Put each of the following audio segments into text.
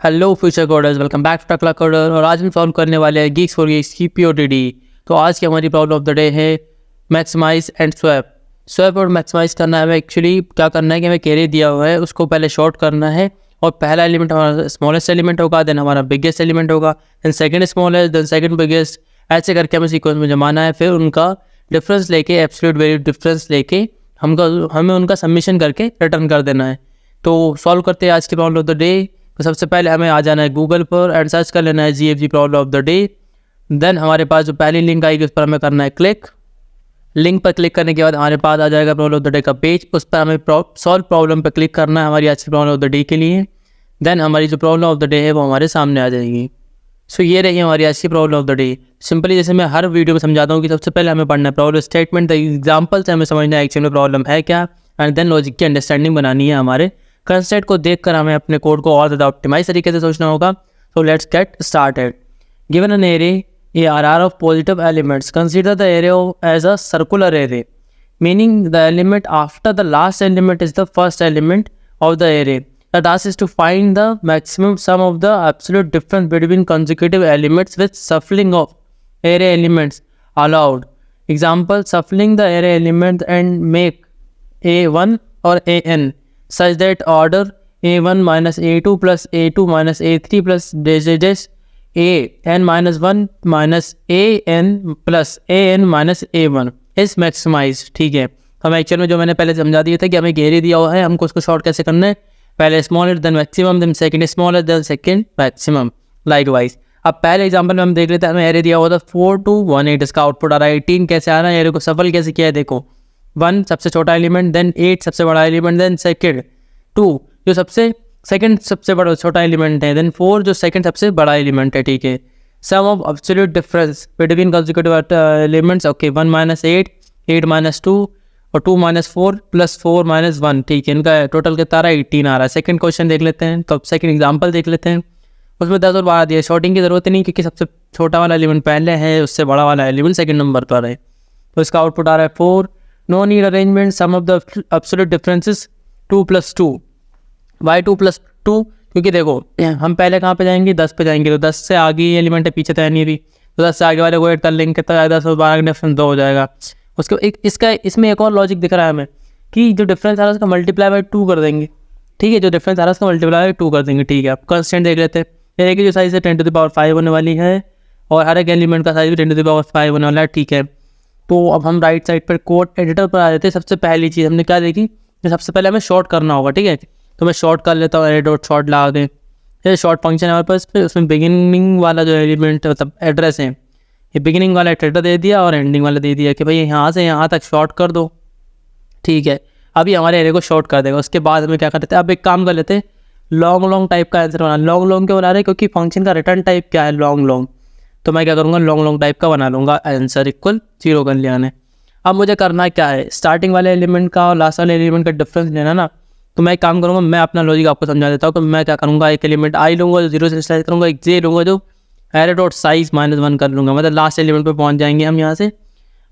Hello future coders, welcome back to Takla coder. और आज हम सॉल्व करने वाले हैं गीक्स फॉर गीक्स की पीओटीडी। तो आज की हमारी प्रॉब्लम ऑफ द डे है मैक्सिमाइज एंड स्वैप। स्वैप और मैक्सिमाइज करना है हमें। एक्चुअली क्या करना है कि हमें कैरी दिया हुआ है, उसको पहले शॉर्ट करना है और पहला एलिमेंट हमारा स्मॉलेस्ट एलिमेंट होगा, देन हमारा बिगेस्ट एलिमेंट होगा, then second smallest, then second biggest, ऐसे करके हमें सीक्वेंस में जमाना है। फिर उनका डिफरेंस लेके, एब्सोल्यूट वैल्यू डिफरेंस लेके हमें उनका सबमिशन करके रिटर्न कर देना है। तो सॉल्व करते हैं आज की प्रॉब्लम ऑफ द डे। तो सबसे पहले हमें आ जाना है गूगल पर एंड सर्च कर लेना है GFG problem of the day. Then हमारे पास जो पहली लिंक आएगी उस पर हमें करना है क्लिक। लिंक पर क्लिक करने के बाद हमारे पास आ जाएगा प्रॉब्लम ऑफ द डे का पेज। उस पर हमें सॉल्व प्रॉब्लम पर क्लिक करना है हमारी आज की प्रॉब्लम ऑफ द डे के लिए। देन हमारी जो प्रॉब्लम ऑफ द डे है वो हमारे सामने आ जाएगी। सो ये रही हमारी आज की problem of the day. Simply जैसे मैं हर वीडियो में समझाता हूँ कि सबसे पहले हमें पढ़ना है प्रॉब्लम स्टेटमेंट, एग्जाम्पल से हमें समझना है एक्चुअली में प्रॉब्लम है क्या, एंड देन लॉजिक की अंडरस्टैंडिंग बनानी है। हमारे कंसेप्ट को देखकर हमें अपने कोड को और ज़्यादा ऑप्टिमाइज तरीके से सोचना होगा। So let's get started. Given an array ARR of positive elements, consider the array as a circular array, meaning the element after the last element is the first element of the array. The task is to find the maximum sum of the absolute difference between consecutive elements with shuffling of array elements allowed. Example, shuffling the array element and make A1 or AN such that order A1 minus A2 plus A2 minus A3 plus dash AN minus 1 minus AN plus AN minus A1 is maximized। ठीक है, हम actual में जो मैंने पहले समझा दिया था कि हमें घेरे दिया हुआ है, हमको उसको शॉर्ट कैसे करना है, पहले smaller then maximum, then second smaller then second maximum, likewise. अब पहले एग्जांपल में हम देख लेते हैं, हमें एरे दिया हुआ था 4 2 1 8, इसका आउटपुट आ रहा है 18 कैसे आ रहा है, एरे को सफल कैसे किया है देखो। 1 सबसे छोटा एलिमेंट, देन 8 सबसे बड़ा एलिमेंट, देन सेकंड 2 जो सेकंड सबसे बड़ा छोटा एलिमेंट है, देन 4 जो सेकंड सबसे बड़ा एलिमेंट है। ठीक है, sum of absolute difference between consecutive elements, okay 1 minus 8, 8 minus 2 और 2 माइनस 4 प्लस 4 माइनस 1। ठीक है, इनका टोटल कितना आ रहा है 18 आ रहा है। सेकंड क्वेश्चन देख लेते हैं, तो अब सेकंड एग्जांपल देख लेते हैं। उसमें 10 और 12 दिया, शॉर्टिंग की जरूरत नहीं क्योंकि सबसे छोटा वाला एलिमेंट पहले है, उससे बड़ा वाला एलिमेंट सेकंड नंबर पर है, तो इसका आउटपुट आ रहा है 4। No need arrangement, sum of the absolute differences 2 plus 2। Why 2 plus 2, क्योंकि देखो हम पहले कहाँ पे जाएंगे, 10 पे जाएंगे, तो 10 से आगे ही एलिमेंट है, पीछे तो है नहीं रही, तो 10 से आगे वाले को ऐड कर लेंगे, कितना 10 और 12 का डिफरेंस 2 हो जाएगा। उसके इसमें एक और लॉजिक दिख रहा है हमें कि जो डिफरेंस आ रहा है उसका मल्टीप्लाई बाई 2 कर देंगे। ठीक है, जो डिफरेंस आ रहा है उसका मल्टीप्लाई बाई 2 कर देंगे। ठीक है, अब कंस्टेंट देख लेते हैं। एरे की जो साइज है 10⁵ होने वाली है और हर एक एलिमेंट का साइज भी 10⁵ होने वाला है। ठीक है, तो अब हम राइट साइड पर कोड एडिटर पर आ जाते हैं। सबसे पहली चीज़ हमने क्या देखी, सबसे पहले हमें शॉर्ट करना होगा। ठीक है, तो मैं शॉर्ट कर लेता हूँ, एरे डॉट शॉर्ट लगा दें। ये शॉर्ट फंक्शन है हमारे पास, पे उसमें बिगिनिंग वाला जो एलिमेंट मतलब एड्रेस है, ये बिगिनिंग वाला एडिटर दे दिया और एंडिंग वाला दे दिया कि भाई यहाँ से यहाँ तक शॉर्ट कर दो। ठीक है, अभी हमारे एरे को शॉर्ट कर देगा। उसके बाद हमें क्या करते हैं, अब एक काम कर लेते हैं, लॉन्ग टाइप का आंसर बना। लॉन्ग क्यों बना रहे हैं, क्योंकि फंक्शन का रिटर्न टाइप क्या है, लॉन्ग। तो मैं क्या करूँगा, लॉन्ग टाइप का बना लूँगा, आंसर इक्वल 0 कर लिया मैंने। अब मुझे करना क्या है, स्टार्टिंग वाले एलिमेंट का और लास्ट वाले एलिमेंट का डिफरेंस लेना ना। तो मैं एक काम करूँगा, मैं अपना लॉजिक आपको समझा देता हूँ कि मैं क्या करूँगा, एक एलिमेंट आई लूँगा जो 0 से स्टार्ट करूँगा, एक जे लूँगा जो एरे डॉट साइज -1 कर लूँगा, मतलब लास्ट एलिमेंट पे पहुँच जाएंगे हम यहाँ से।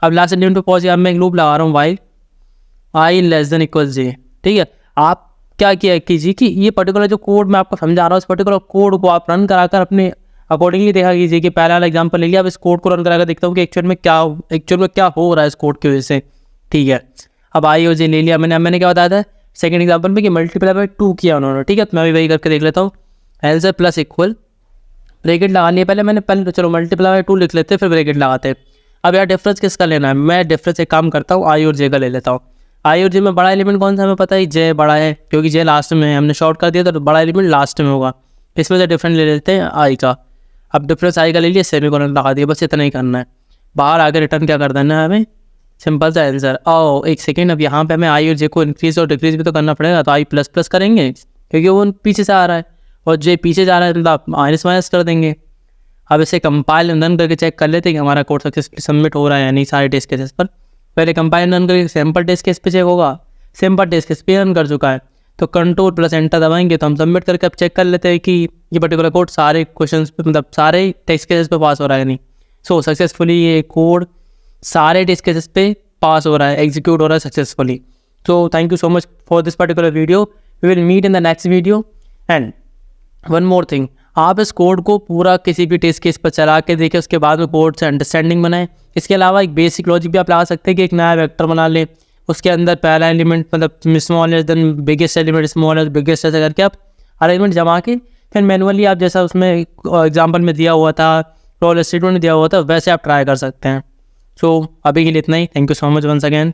अब लास्ट एलिमेंट पे पहुँच गया, अब मैं एक लूप लगा रहा हूँ while i less than equal j. ठीक है, आप क्या किया कीजिए कि ये पर्टिकुलर जो कोड मैं आपको समझा रहा हूँ, इस पर्टिकुलर कोड को आप रन कराकर अपने अकॉर्डिंगली देखा कीजिए कि पहला वाला एग्जाम्पल ले लिया, अब इस कोड को रन कराकर देखता हूँ कि एक्चुअल में क्या हो रहा है इस कोड की वजह से। ठीक है, अब आई और जे ले लिया मैंने क्या बताया था सेकंड एग्जाम्पल में कि मल्टीप्लाई बाई 2 किया उन्होंने। ठीक है, तो मैं भी वही करके देख लेता हूँ। आंसर प्लस इक्वल ब्रैकेट लगा लिया पहले तो चलो मल्टीप्लाई बाई 2 लिख लेते हैं, फिर ब्रैकेट लगाते हैं। अब यार डिफरेंस किसका लेना है, मैं डिफरेंस एक काम करता हूँ, आई और जे का ले लेता हूँ। आई और जे में बड़ा एलिमेंट कौन सा हमें पता है, जे बड़ा है क्योंकि जे लास्ट में है, हमने शॉर्ट कर दिया तो बड़ा एलिमेंट लास्ट में होगा, इसमें से डिफरेंस ले लेते हैं आई का। अब डिफरेंस आई का ले लिया, सेमीकोलन लगा दिया, बस इतना ही करना है। बाहर आकर रिटर्न क्या कर देना है हमें, सिंपल सा आंसर। आओ एक सेकेंड, अब यहाँ पे हमें आई और जे को इंक्रीज और डिक्रीज भी तो करना पड़ेगा, तो आई प्लस करेंगे क्योंकि वो पीछे से आ रहा है और जे पीछे जा रहा है, तो आप माइनस कर देंगे। अब इसे कंपाइल रन करके चेक कर लेते हैं कि हमारा कोड सक्सेसफुली सबमिट हो रहा है या नहीं सारे टेस्ट केसेस पर। पहले कंपाइल रन करके सैम्पल टेस्ट केस पे चेक होगा, सैम्पल टेस्ट केस पे रन कर चुका है, तो कंट्रोल प्लस एंटर दबाएंगे तो हम सबमिट करके अब चेक कर लेते हैं कि ये पर्टिकुलर कोड सारे क्वेश्चन पे मतलब सारे टेस्ट केसेस पे पास हो रहा है नहीं। सो सक्सेसफुली ये कोड सारे टेस्ट केसेस पे पास हो रहा है, एग्जीक्यूट हो रहा है successfully. So thank you so much for this particular video, we will meet in the next video and one more thing, आप इस कोड को पूरा किसी भी टेस्ट केस पर चला के देखें, उसके बाद में कोड से अंडरस्टैंडिंग बनाएं। इसके अलावा एक बेसिक लॉजिक भी आप लगा सकते हैं कि एक नया वेक्टर बना लें, उसके अंदर पहला एलिमेंट मतलब small less than biggest element, small less biggest, ऐसा करके आप अरेंजमेंट जमा के फिर मैनुअली आप जैसा उसमें एग्जाम्पल में दिया हुआ था, रोल स्टेटमेंट में दिया हुआ था, वैसे आप ट्राई कर सकते हैं। सो अभी के लिए इतना ही। Thank you so much once again.